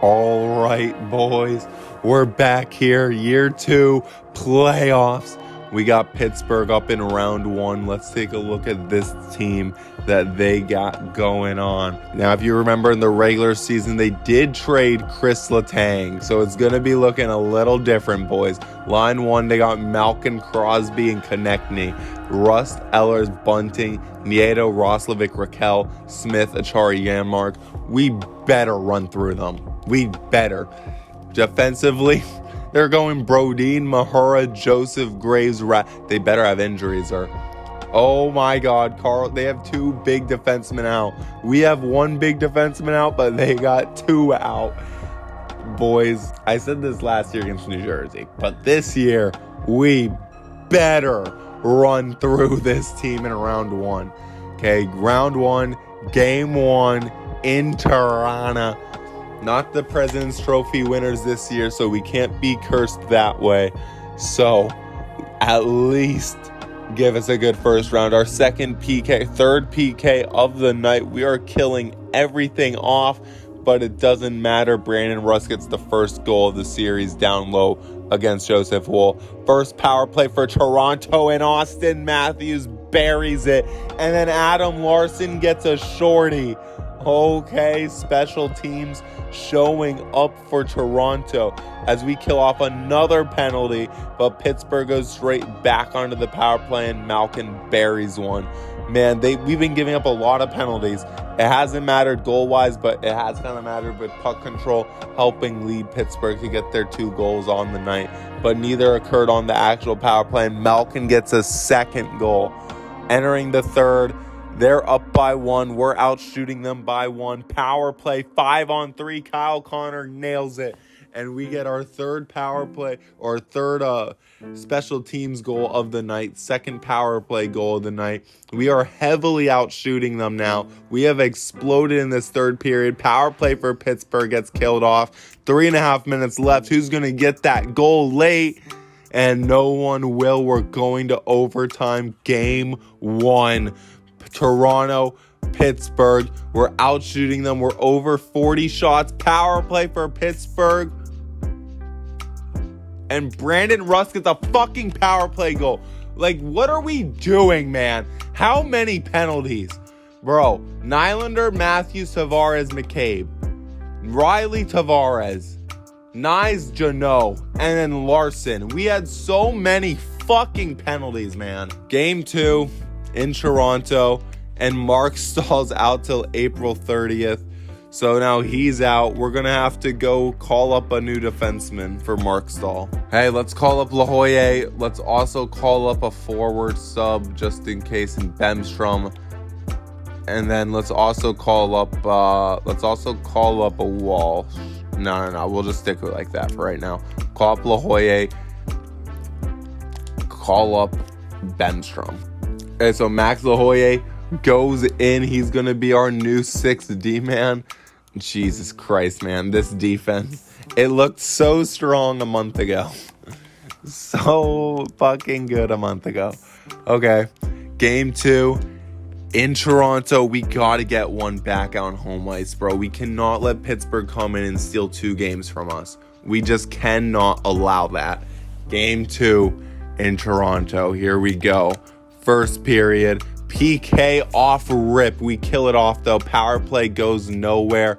All right, boys, we're back here, year 2, playoffs. We got Pittsburgh up in round 1. Let's take a look at this team that they got going on. Now, if you remember in the regular season, they did trade Chris Letang, so it's going to be looking a little different, boys. Line 1, they got Malkin, Crosby, and Konechny. Rust, Ehlers, Bunting, Nieto, Roslovic, Raquel, Smith, Achari, Janmark. We better run through them. We better. Defensively, they're going Brodin, Mahura, Joseph, Graves, they better have injuries or... Oh my God, Carl, they have 2 big defensemen out. We have 1 big defenseman out, but they got 2 out. Boys, I said this last year against New Jersey, but this year, we better run through this team in round 1. Okay, round 1, game 1 in Toronto. Not the President's Trophy winners this year, so we can't be cursed that way. So, at least give us a good first round. Our third PK of the night. We are killing everything off, but it doesn't matter. Brandon Rust gets the first goal of the series down low against Joseph Woll. First power play for Toronto, and Austin Matthews buries it. And then Adam Larson gets a shorty. Okay, special teams showing up for Toronto as we kill off another penalty, but Pittsburgh goes straight back onto the power play and Malkin buries one. Man, we've been giving up a lot of penalties. It hasn't mattered goal-wise, but it has kind of mattered with puck control helping lead Pittsburgh to get their 2 goals on the night, but neither occurred on the actual power play, and Malkin gets a second goal. Entering the third, they're up by 1. We're out shooting them by 1. Power play, 5-on-3. Kyle Connor nails it. And we get our third power play, or third special teams goal of the night. Second power play goal of the night. We are heavily out shooting them now. We have exploded in this third period. Power play for Pittsburgh gets killed off. 3.5 minutes left. Who's going to get that goal late? And no one will. We're going to overtime. Game 1. Toronto, Pittsburgh. We're out shooting them. We're over 40 shots. Power play for Pittsburgh. And Brandon Rust gets a fucking power play goal. Like, what are we doing, man? How many penalties? Bro, Nylander, Matthews, Tavares, McCabe. Riley, Tavares. Nyes, Janot. And then Larson. We had so many fucking penalties, man. Game 2. In Toronto, and Mark Stahl's out till April 30th. So now he's out. We're going to have to go call up a new defenseman for Mark Stahl. Hey, let's call up La Jolla. Let's also call up a forward sub just in case in Bemstrom. And then let's also call up a Walsh. No. We'll just stick with it like that for right now. Call up La Jolla. Call up Bemstrom. Okay, so Max La Jolla goes in. He's going to be our new 6th D-man. Jesus Christ, man. This defense. It looked so strong a month ago. So fucking good a month ago. Okay, game 2. In Toronto, we got to get one back on home ice, bro. We cannot let Pittsburgh come in and steal 2 games from us. We just cannot allow that. Game 2 in Toronto. Here we go. First period, PK off rip. We kill it off though. Power play goes nowhere.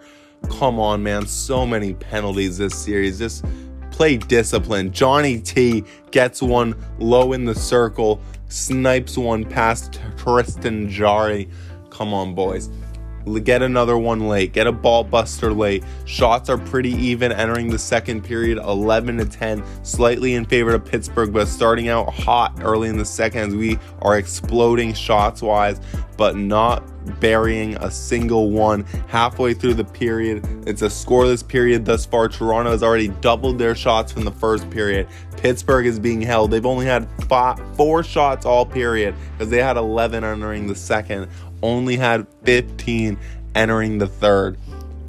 Come on, man. So many penalties this series. Just play discipline. Johnny T gets one low in the circle. Snipes one past Tristan Jarry. Come on, boys. Get another one late. Get a ball buster late. Shots are pretty even entering the second period, 11-10, slightly in favor of Pittsburgh, but starting out hot early in the second as we are exploding shots-wise, but not burying a single one. Halfway through the period, it's a scoreless period thus far. Toronto has already doubled their shots from the first period. Pittsburgh is being held. They've only had 4 shots all period because they had 11 entering the second. Only had 15 entering the third.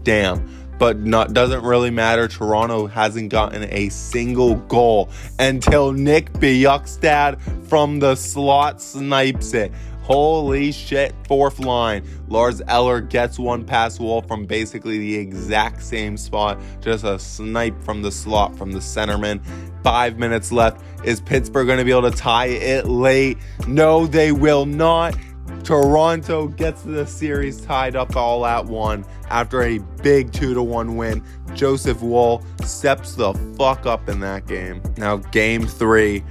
Damn. But doesn't really matter. Toronto hasn't gotten a single goal until Nick Bjugstad from the slot snipes it. Holy shit, fourth line. Lars Eller gets one past Wall from basically the exact same spot. Just a snipe from the slot from the centerman. 5 minutes left. Is Pittsburgh going to be able to tie it late? No, they will not. Toronto gets the series tied up all at one after a big 2-1 win. Joseph Woll steps the fuck up in that game. Now, game 3.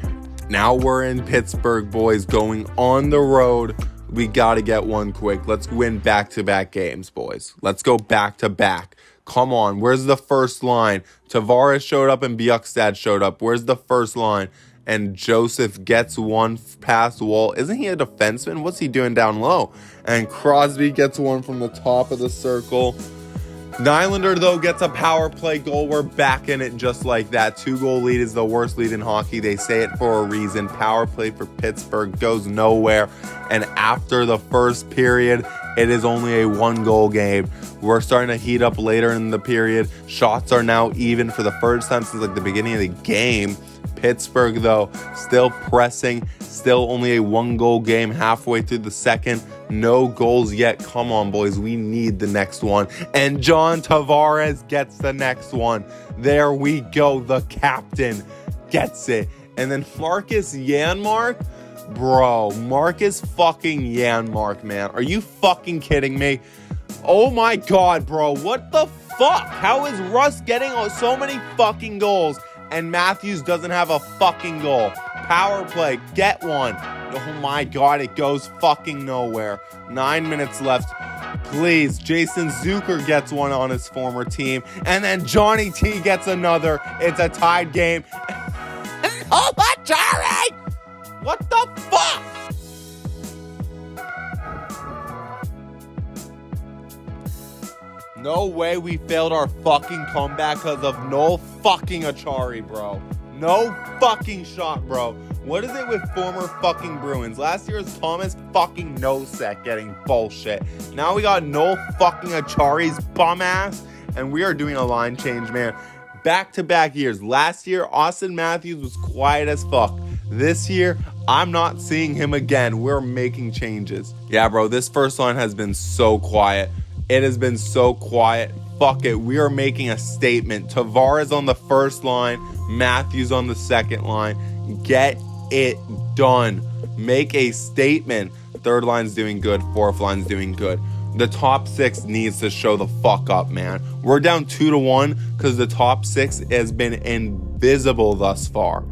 Now we're in Pittsburgh, boys, going on the road. We got to get one quick. Let's win back-to-back games, boys. Let's go back-to-back. Come on, where's the first line? Tavares showed up and Bjugstad showed up. Where's the first line? And Joseph gets one past Wall. Isn't he a defenseman? What's he doing down low? And Crosby gets one from the top of the circle. Nylander, though, gets a power play goal. We're back in it just like that. 2-goal lead is the worst lead in hockey. They say it for a reason. Power play for Pittsburgh goes nowhere. And after the first period, it is only a 1-goal game. We're starting to heat up later in the period. Shots are now even for the first time since like the beginning of the game. Pittsburgh, though, still pressing. Still only a 1-goal game halfway through the second. No goals yet. Come on, boys. We need the next one. And John Tavares gets the next one. There we go. The captain gets it. And then Marcus Janmark. Bro, Marcus fucking Janmark, man. Are you fucking kidding me? Oh my God, bro. What the fuck? How is Russ getting so many fucking goals and Matthews doesn't have a fucking goal? Power play, get one. Oh my God, it goes fucking nowhere. 9 minutes left. Please, Jason Zucker gets one on his former team. And then Johnny T gets another. It's a tied game. Oh my Jerry! What the fuck? No way we failed our fucking comeback because of no fucking Achari, bro. No fucking shot, bro. What is it with former fucking Bruins? Last year was Thomas fucking Nosek getting bullshit. Now we got no fucking Achari's bum ass, and we are doing a line change, man. Back-to-back years. Last year, Austin Matthews was quiet as fuck. This year, I'm not seeing him again. We're making changes. Yeah, bro, this first line has been so quiet. It has been so quiet. Fuck it. We are making a statement. Tavares on the first line. Matthews on the second line. Get it done. Make a statement. Third line's doing good. Fourth line's doing good. The top 6 needs to show the fuck up, man. We're down 2-1 because the top 6 has been invisible thus far.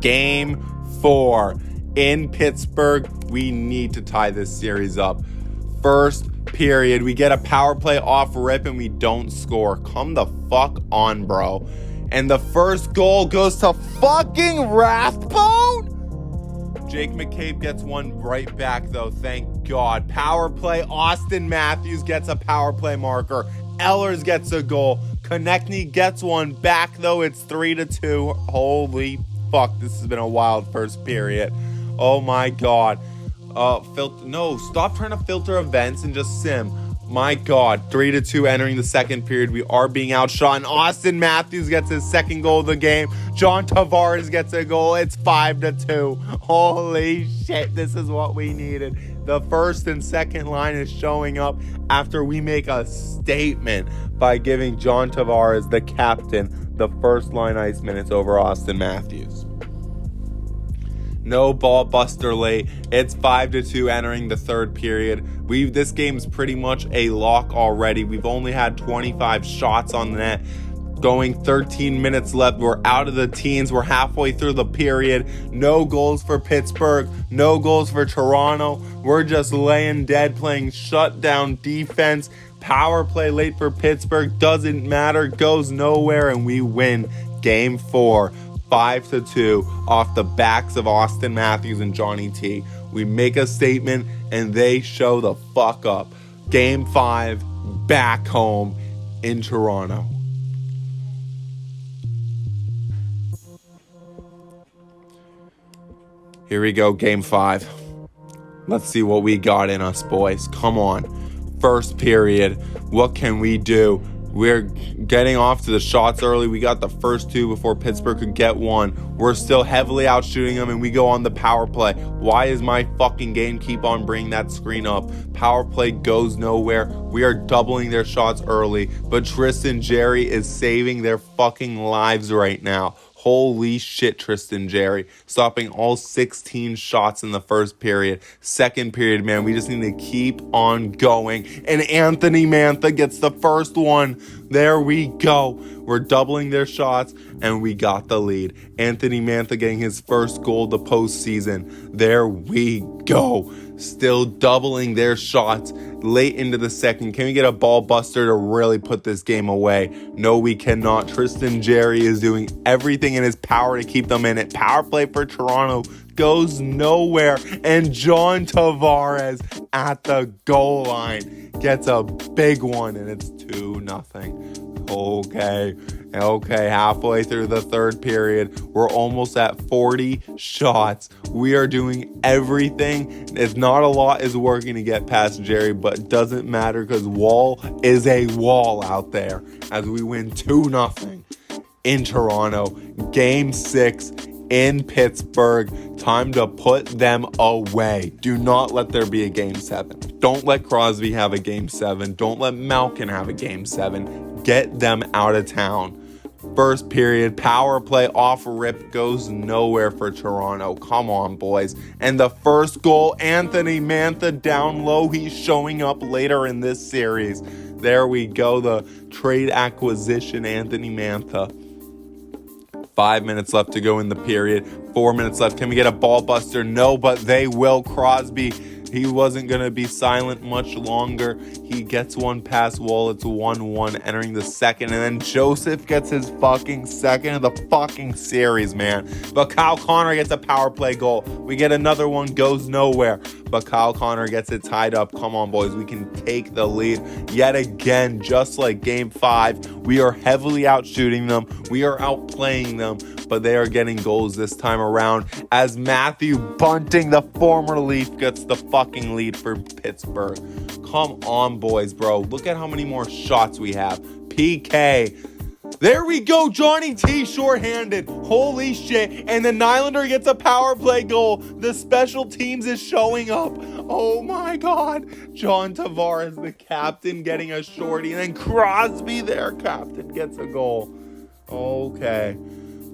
Game 4 in Pittsburgh. We need to tie this series up. First period, we get a power play off rip and we don't score. Come the fuck on, bro. And the first goal goes to fucking Rathbone? Jake McCabe gets one right back, though. Thank God. Power play. Austin Matthews gets a power play marker. Ehlers gets a goal. Konechny gets one back, though. It's 3-2. Holy fuck. This has been a wild first period. Oh, my God. Stop trying to filter events and just sim. My God, 3-2 entering the second period. We are being outshot, and Austin Matthews gets his second goal of the game. John Tavares gets a goal. It's 5-2. Holy shit, this is what we needed. The first and second line is showing up after we make a statement by giving John Tavares, the captain, the first line ice minutes over Austin Matthews. No ball buster late. It's 5-2 entering the third period. This game's pretty much a lock already. We've only had 25 shots on the net. Going 13 minutes left. We're out of the teens. We're halfway through the period. No goals for Pittsburgh. No goals for Toronto. We're just laying dead, playing shutdown defense. Power play late for Pittsburgh. Doesn't matter. Goes nowhere. And we win Game 4. 5-2 off the backs of Austin Matthews and Johnny T. We make a statement and they show the fuck up. Game 5 back home in Toronto. Here we go, Game 5. Let's see what we got in us, boys. Come on. First period. What can we do? We're getting off to the shots early. We got the first two before Pittsburgh could get one. We're still heavily out shooting them, and we go on the power play. Why is my fucking game keep on bringing that screen up? Power play goes nowhere. We are doubling their shots early, but Tristan Jarry is saving their fucking lives right now. Holy shit, Tristan Jarry. Stopping all 16 shots in the first period. Second period, man, we just need to keep on going. And Anthony Mantha gets the first one. There we go. We're doubling their shots, and we got the lead. Anthony Mantha getting his first goal of the postseason. There we go. Still doubling their shots late into the second. Can we get a ball buster to really put this game away? No, we cannot. Tristan Jarry is doing everything in his power to keep them in it. Power play for Toronto goes nowhere. And John Tavares at the goal line gets a big one, and it's 2-0. Okay, halfway through the third period, we're almost at 40 shots. We are doing everything. It's not a lot is working to get past Jarry, but it doesn't matter because Wall is a wall out there as we win 2-0 in Toronto. Game 6 in Pittsburgh. Time to put them away. Do not let there be a Game 7. Don't let Crosby have a Game 7. Don't let Malkin have a Game 7. Get them out of town. First period, power play off rip goes nowhere for Toronto. Come on, boys. And the first goal, Anthony Mantha down low. He's showing up later in this series. There we go, the trade acquisition, Anthony Mantha. 5 minutes left to go in the period. 4 minutes left. Can we get a ball buster? No, but they will. Crosby, he wasn't going to be silent much longer. He gets one past Wall. It's 1-1 entering the second. And then Joseph gets his fucking second of the fucking series, man. But Kyle Connor gets a power play goal. We get another one, goes nowhere. But Kyle Connor gets it tied up. Come on, boys. We can take the lead yet again, just like Game 5. We are heavily out shooting them. We are outplaying them. But they are getting goals this time around as Matthew Bunting, the former Leaf, gets the fucking lead for Pittsburgh. Come on, boys, bro. Look at how many more shots we have. PK. There we go. Johnny T shorthanded. Holy shit. And the Nylander gets a power play goal. The special teams is showing up. Oh my God. John Tavares, the captain, getting a shorty. And then Crosby, their captain, gets a goal. Okay.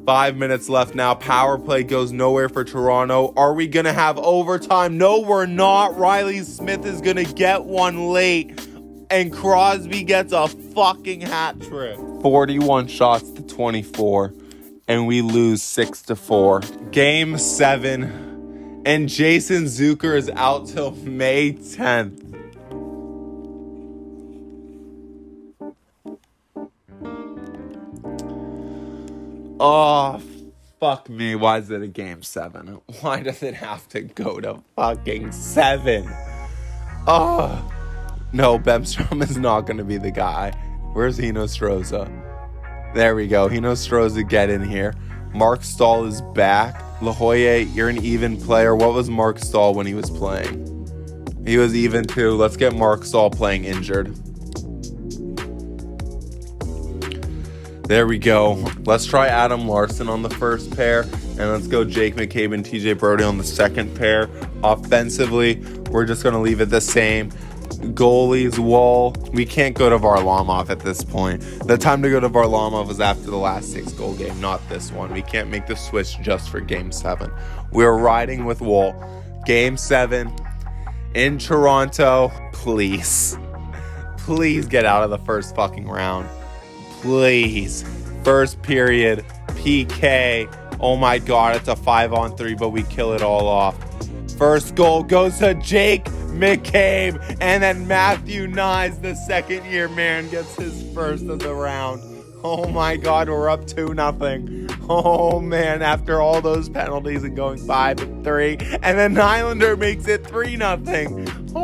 5 minutes left now. Power play goes nowhere for Toronto. Are we going to have overtime? No, we're not. Riley Smith is going to get one late. And Crosby gets a fucking hat trick. 41 shots to 24. And we lose 6-4. Game 7. And Jason Zucker is out till May 10th. Oh, fuck me. Why is it a Game 7? Why does it have to go to fucking 7? Oh, no, Bemstrom is not going to be the guy. Where's Hino Stroza? There we go. Hino Stroza, get in here. Mark Stahl is back. La Jolla, you're an even player. What was Mark Stahl when he was playing? He was even too. Let's get Mark Stahl playing injured. There we go. Let's try Adam Larson on the first pair. And let's go Jake McCabe and TJ Brody on the second pair. Offensively, we're just going to leave it the same. Goalies, Wall. We can't go to Varlamov at this point. The time to go to Varlamov was after the last 6-goal game, not this one. We can't make the switch just for Game 7. We're riding with Wall. Game 7 in Toronto. Please get out of the first fucking round. Please. First period, PK. Oh my God, it's a 5-on-3, but we kill it all off. First goal goes to Jake McCabe, and then Matthew Nyes, the second-year man, gets his first of the round. Oh my God, we're up 2-0. Oh man, after all those penalties and going 5-3, and then Nylander makes it 3-0.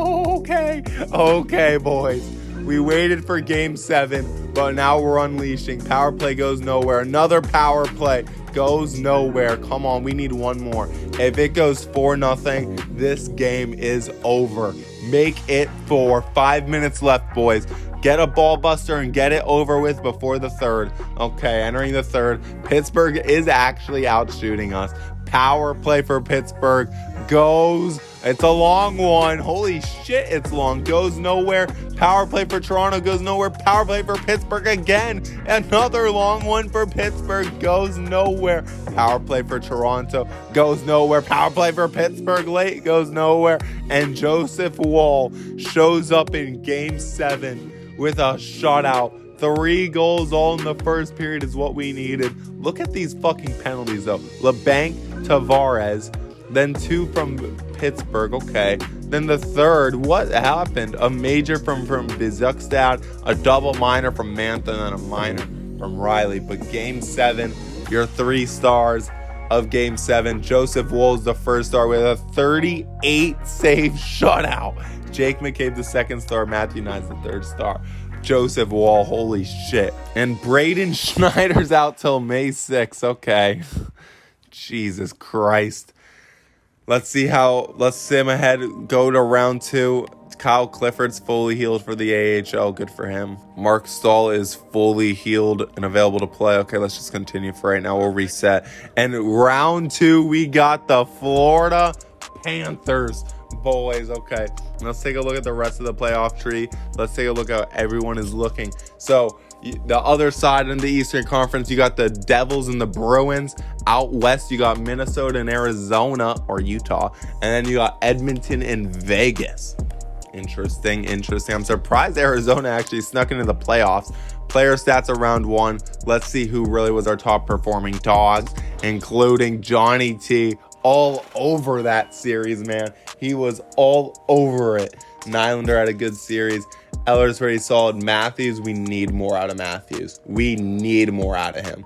Okay, boys. We waited for game 7, but now we're unleashing. Power play goes nowhere. Another power play goes nowhere. Come on, we need one more. If it goes 4-0, this game is over. Make it 4. 5 minutes left, boys. Get a ball buster and get it over with before the third. Okay, entering the third. Pittsburgh is actually out shooting us. Power play for Pittsburgh goes. It's a long one. Holy shit, it's long. Goes nowhere. Power play for Toronto goes nowhere. Power play for Pittsburgh again. Another long one for Pittsburgh goes nowhere. Power play for Toronto goes nowhere. Power play for Pittsburgh late goes nowhere. And Joseph Woll shows up in game 7 with a shutout. 3 goals all in the first period is what we needed. Look at these fucking penalties though. LeBanc, Tavares, then 2 from Pittsburgh. Okay. Then the third, what happened? A major from Bizukstad, a double minor from Mantha, and then a minor from Riley. But game 7, your 3 stars of game 7. Joseph Woll's the first star with a 38 save shutout. Jake McCabe the second star. Matthew Knies the third star. Joseph Woll, holy shit. And Braden Schneider's out till May 6th. Okay. Jesus Christ. Let's sim ahead, go to round 2. Kyle Clifford's fully healed for the AHL. Good for him. Mark Stahl is fully healed and available to play. Okay, let's just continue for right now. We'll reset. And round 2, we got the Florida Panthers. Boys, okay, let's take a look at the rest of the playoff tree. Let's take a look at how everyone is looking. So the other side in the Eastern Conference, you got the Devils and the Bruins. Out west, you got Minnesota and Arizona, or Utah, and then you got Edmonton and Vegas. Interesting. I'm surprised Arizona actually snuck into the playoffs. Player stats of round 1. Let's see who really was our top performing dogs, including Johnny T. All over that series, man. He was all over it. Nylander had a good series. Eller's pretty solid. Matthews, we need more out of Matthews. We need more out of him.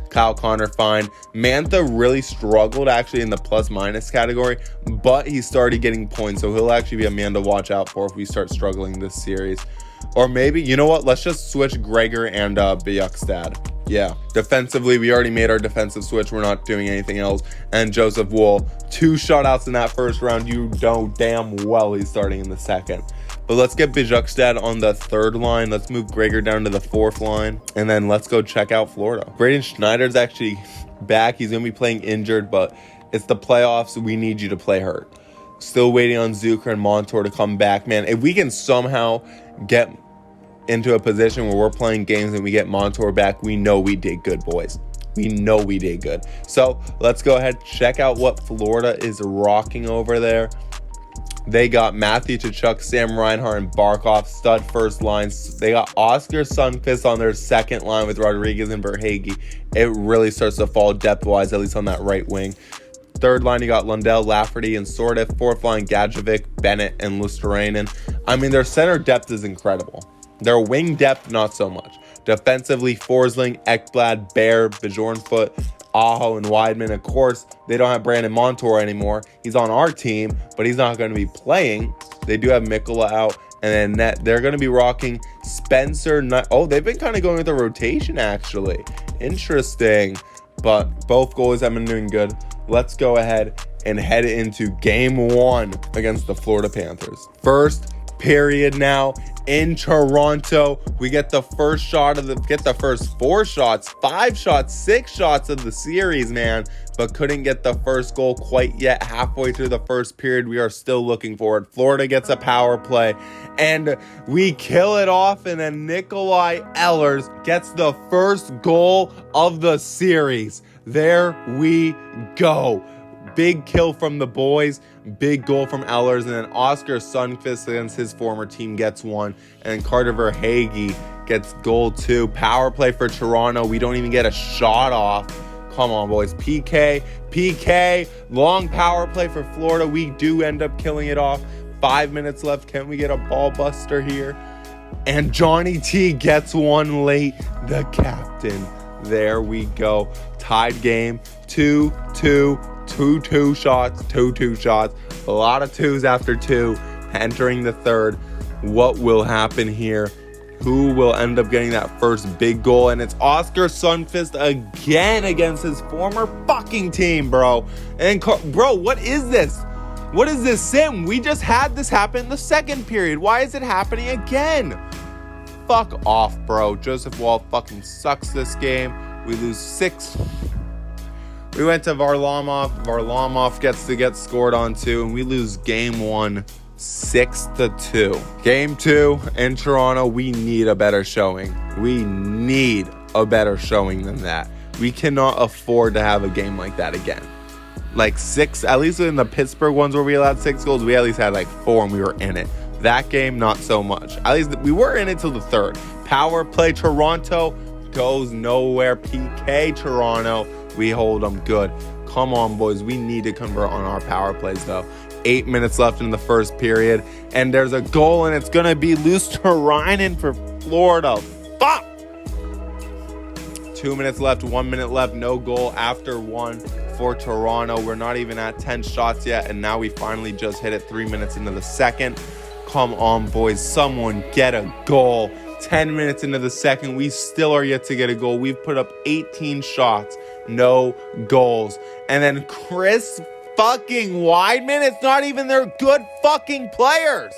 Kyle Connor, fine. Mantha really struggled actually in the plus-minus category, but he started getting points, so he'll actually be a man to watch out for if we start struggling this series. Or maybe, you know what? Let's just switch Gregor and Bjugstad. Yeah. Defensively, we already made our defensive switch. We're not doing anything else. And Joseph Woll, 2 shutouts in that first round. You know damn well he's starting in the second. But let's get Bjugstad on the 3rd line. Let's move Gregor down to the 4th line. And then let's go check out Florida. Braden Schneider's actually back. He's going to be playing injured, but it's the playoffs. We need you to play hurt. Still waiting on Zucker and Montour to come back. Man, if we can somehow get into a position where we're playing games and we get Montour back, we know we did good, boys. We know we did good. So let's go ahead, check out what Florida is rocking over there. They got Matthew Tkachuk, Sam Reinhart, and Barkov, stud first lines. They got Oscar Sundqvist on their second line with Rodriguez and Verhaeghe. It really starts to fall depth-wise, at least on that right wing. Third line, you got Lundell, Lafferty, and Sordiff. Fourth line, Gadjovic, Bennett, and Luosterainen. I mean, their center depth is incredible. Their wing depth, not so much. Defensively, Forsling, Ekblad, Bear, Bjornfoot, Aho, and Weidman. Of course, they don't have Brandon Montour anymore. He's on our team, but he's not going to be playing. They do have Mikkola out. And then they're going to be rocking Spencer. Oh, they've been kind of going with a rotation, actually. Interesting. But both goalies have been doing good. Let's go ahead and head into game 1 against the Florida Panthers. First period now in Toronto. We get the first shot of the first 4 shots, 5 shots, 6 shots of the series, man, but couldn't get the first goal quite yet. Halfway through the first period, we are still looking for it. Florida gets a power play and we kill it off, and then Nikolai Ehlers gets the first goal of the series. There we go. Big kill from the boys, big goal from Ehlers, and then Oscar Sundqvist against his former team gets 1, and Carter Verhaeghe gets goal 2. Power play for Toronto. We don't even get a shot off. Come on, boys. PK, long power play for Florida. We do end up killing it off. 5 minutes left. Can we get a ball buster here? And Johnny T gets 1 late. The captain. There we go. Tied game. 2-2. 2 shots. A lot of 2s after 2. Entering the third. What will happen here? who will end up getting that first big goal. And it's Oscar Sundqvist again against his former fucking team, bro. And bro, what is this? What is this sim? We just had this happen in the second period. Why is it happening again? Fuck off, bro. Joseph Woll fucking sucks this game. We lose 6. We went to Varlamov. Varlamov gets to get scored on 2, and we lose game 1 6-2. Game 2 in Toronto, we need a better showing. We need a better showing than that. We cannot afford to have a game like that again. Like 6, at least in the Pittsburgh ones where we allowed 6 goals, we at least had like 4 and we were in it. That game, not so much. At least we were in it till the third. Power play, Toronto goes nowhere. PK, Toronto, we hold them good. Come on, boys. We need to convert on our power plays, though. 8 minutes left in the first period, and there's a goal, and it's going to be Luosterainen for Florida. Fuck! 2 minutes left, 1 minute left, no goal after 1 for Toronto. We're not even at 10 shots yet, and now we finally just hit it 3 minutes into the second. Come on, boys. Someone get a goal. 10 minutes into the second, we still are yet to get a goal. We've put up 18 shots, no goals. And then Chris fucking Weidman, it's not even their good fucking players.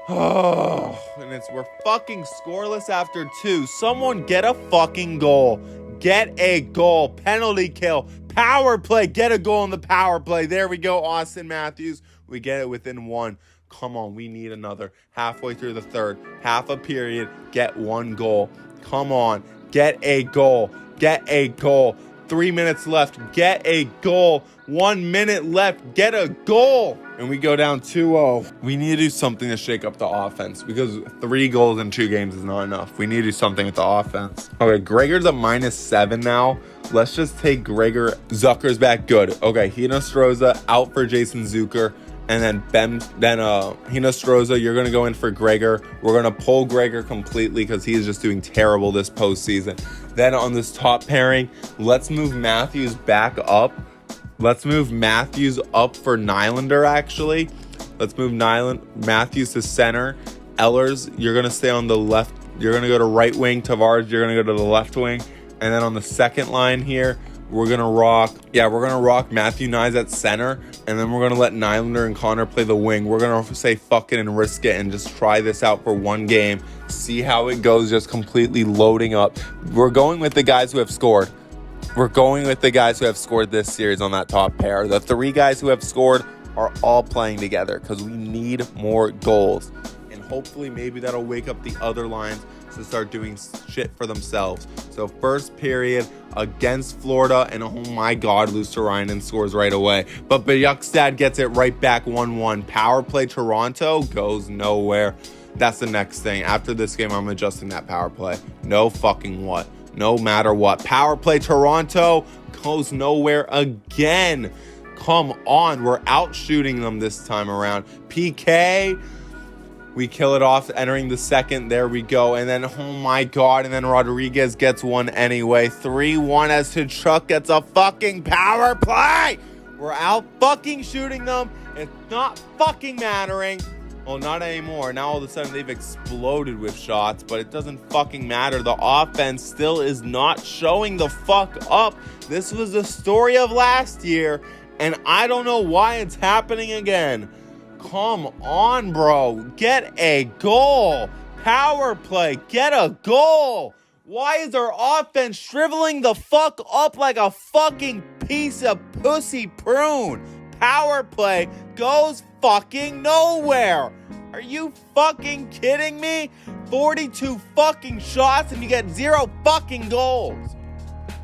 Oh, and we're fucking scoreless after 2. Someone get a fucking goal. Get a goal. Penalty kill. Power play. Get a goal in the power play. There we go, Austin Matthews. We get it within 1. Come on, we need another. Halfway through the third, half a period, get 1 goal. Come on, get a goal. Get a goal. 3 minutes left, get a goal. 1 minute left, get a goal. And we go down 2-0. We need to do something to shake up the offense because 3 goals in 2 games is not enough. We need to do something with the offense. Okay, Gregor's a -7 now. Let's just take Gregor. Zucker's back good. Okay, Hinostroza out for Jason Zucker. And then Hinostroza, you're going to go in for Gregor. We're going to pull Gregor completely because he is just doing terrible this postseason. Then on this top pairing, let's move Matthews back up. Let's move Matthews up for Nylander, actually. Let's move Matthews to center. Ellers, you're going to stay on the left. You're going to go to right wing. Tavares, you're going to go to the left wing. And then on the second line here, we're going to rock Matthew Nyes at center, and then we're going to let Nylander and Connor play the wing. We're going to say fuck it and risk it and just try this out for 1 game. See how it goes, just completely loading up. We're going with the guys who have scored. We're going with the guys who have scored this series on that top pair. The 3 guys who have scored are all playing together because we need more goals. And hopefully maybe that'll wake up the other lines to start doing shit for themselves. So first period against Florida, and oh my God, Luosterainen scores right away. But Bjugstad gets it right back 1-1. Power play Toronto goes nowhere. That's the next thing. After this game, I'm adjusting that power play. No fucking what. No matter what. Power play Toronto goes nowhere again. Come on. We're out shooting them this time around. PK. We kill it off entering the second. There we go. And then, oh my God. And then Rodriguez gets one anyway. 3-1 as Tkachuk gets a fucking power play. We're out fucking shooting them. It's not fucking mattering. Well, not anymore. Now all of a sudden they've exploded with shots, but it doesn't fucking matter. The offense still is not showing the fuck up. This was the story of last year, and I don't know why it's happening again. Come on, bro. Get a goal. Power play. Get a goal. Why is our offense shriveling the fuck up like a fucking piece of pussy prune? Power play goes fucking nowhere. Are you fucking kidding me? 42 fucking shots and you get 0 fucking goals.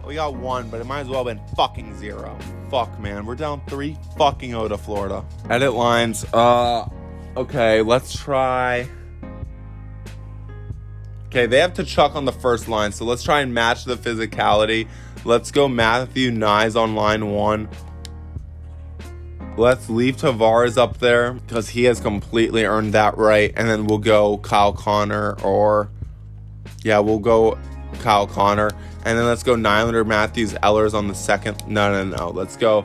We got 1, but it might as well have been fucking 0. Fuck, man. We're down 3 fucking 0 to Florida. Edit lines. Okay, let's try. Okay, they have Tkachuk on the first line, so let's try and match the physicality. Let's go Matthew Nyes on line 1. Let's leave Tavares up there because he has completely earned that right. And then we'll go Kyle Connor we'll go Kyle Connor. And then let's go Nylander, Matthews, Ellers on the second. No. Let's go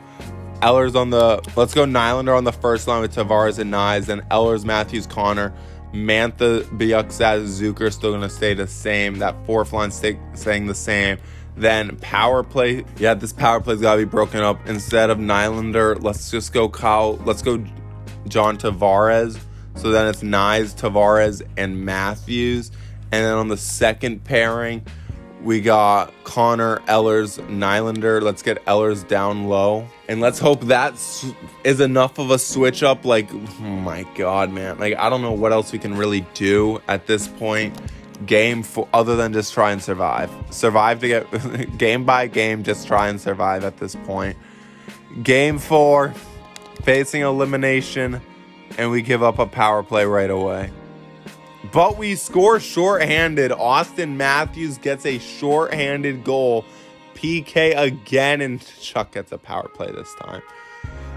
Nylander on the first line with Tavares and Nyes. Then Ellers, Matthews, Connor. Mantha, Bjugstad, Zucker still going to stay the same. That fourth line staying the same. Then power play. Yeah, this power play's got to be broken up. Instead of Nylander, let's just go John Tavares. So then it's Nyes, Tavares, and Matthews. And then on the second pairing, we got Connor, Ehlers, Nylander. Let's get Ehlers down low. And let's hope that is enough of a switch up. Like, oh my God, man. Like, I don't know what else we can really do at this point. Other than just try and survive. Survive to get game by game, just try and survive at this point. Game 4, facing elimination, and we give up a power play right away. But we score shorthanded. Austin Matthews gets a shorthanded goal. PK again, and Chuck gets a power play this time.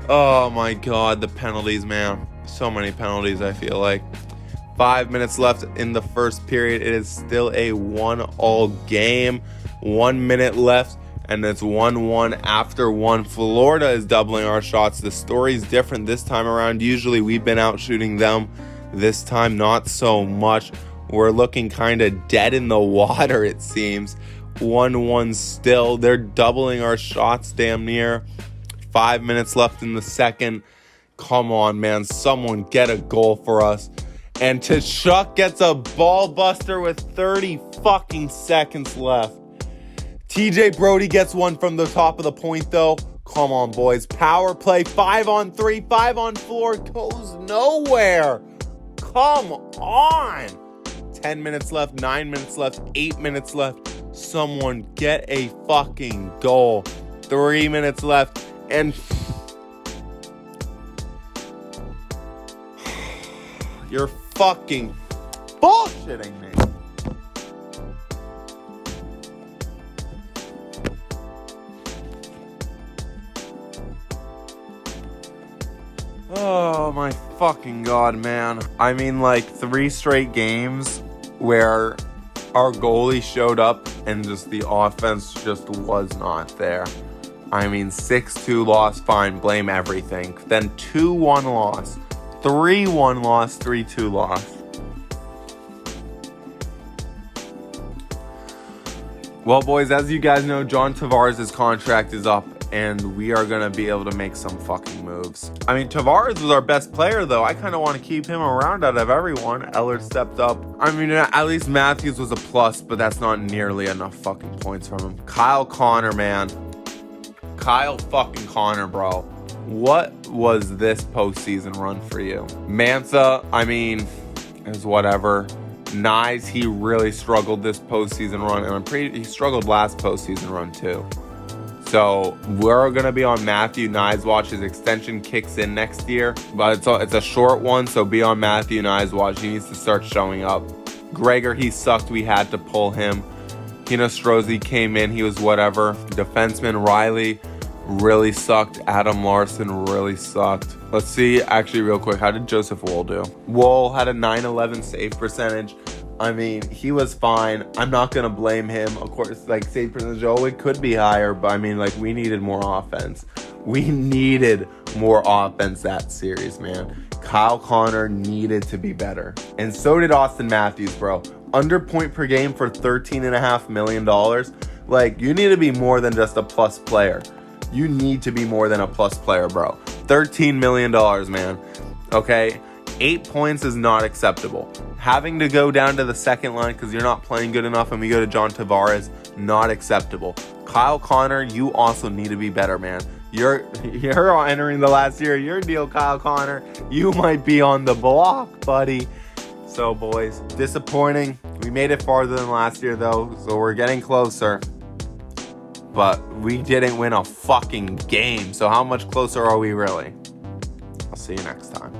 Oh my God, the penalties, man. So many penalties, I feel like. 5 minutes left in the first period. It is still a 1-1 game. 1 minute left, and it's 1-1 after 1. Florida is doubling our shots. The story's different this time around. Usually we've been out shooting them. This time, not so much. We're looking kind of dead in the water, it seems. 1-1 still. They're doubling our shots damn near. 5 minutes left in the second. Come on, man. Someone get a goal for us. And Tkachuk gets a ball buster with 30 fucking seconds left. TJ Brody gets one from the top of the point, though. Come on, boys. Power play. 5-on-3. 5-on-4. Goes nowhere. Come on. 10 minutes left. 9 minutes left. 8 minutes left. Someone get a fucking goal. 3 minutes left. And you're fucking bullshitting me. Oh my fucking God, man. I mean, like 3 straight games where our goalie showed up and just the offense just was not there. I mean, 6-2 loss, fine, blame everything. Then 2-1 loss. 3-1 loss, 3-2 loss. Well, boys, as you guys know, John Tavares' contract is up, and we are going to be able to make some fucking moves. I mean, Tavares was our best player, though. I kind of want to keep him around out of everyone. Eller stepped up. I mean, at least Matthews was a plus, but that's not nearly enough fucking points from him. Kyle Connor, man. Kyle fucking Connor, bro. What was this postseason run for you? Mantha, I mean, is whatever. Nyes, he really struggled this postseason run, and he struggled last postseason run too. So we're gonna be on Matthew Nyes watch. His extension kicks in next year, but it's a short one, so be on Matthew Nyes watch. He needs to start showing up. Gregor, he sucked. We had to pull him. Kino Strozzi came in. He was whatever. Defenseman Riley really sucked. Adam Larson really sucked. Let's see, actually, real quick, how did Joseph Woll do? Woll had a .911 save percentage. I mean, he was fine. I'm not going to blame him. Of course, like, save percentage, it could be higher, but I mean, like, we needed more offense. We needed more offense that series, man. Kyle Connor needed to be better. And so did Austin Matthews, bro. Under point per game for $13.5 million. Like, you need to be more than just a plus player. You need to be more than a plus player, bro. $13 million, man. Okay? 8 points is not acceptable. Having to go down to the second line because you're not playing good enough and we go to John Tavares, not acceptable. Kyle Connor, you also need to be better, man. You're entering the last year of your deal, Kyle Connor. You might be on the block, buddy. So, boys, disappointing. We made it farther than last year, though, so we're getting closer. But we didn't win a fucking game. So how much closer are we really? I'll see you next time.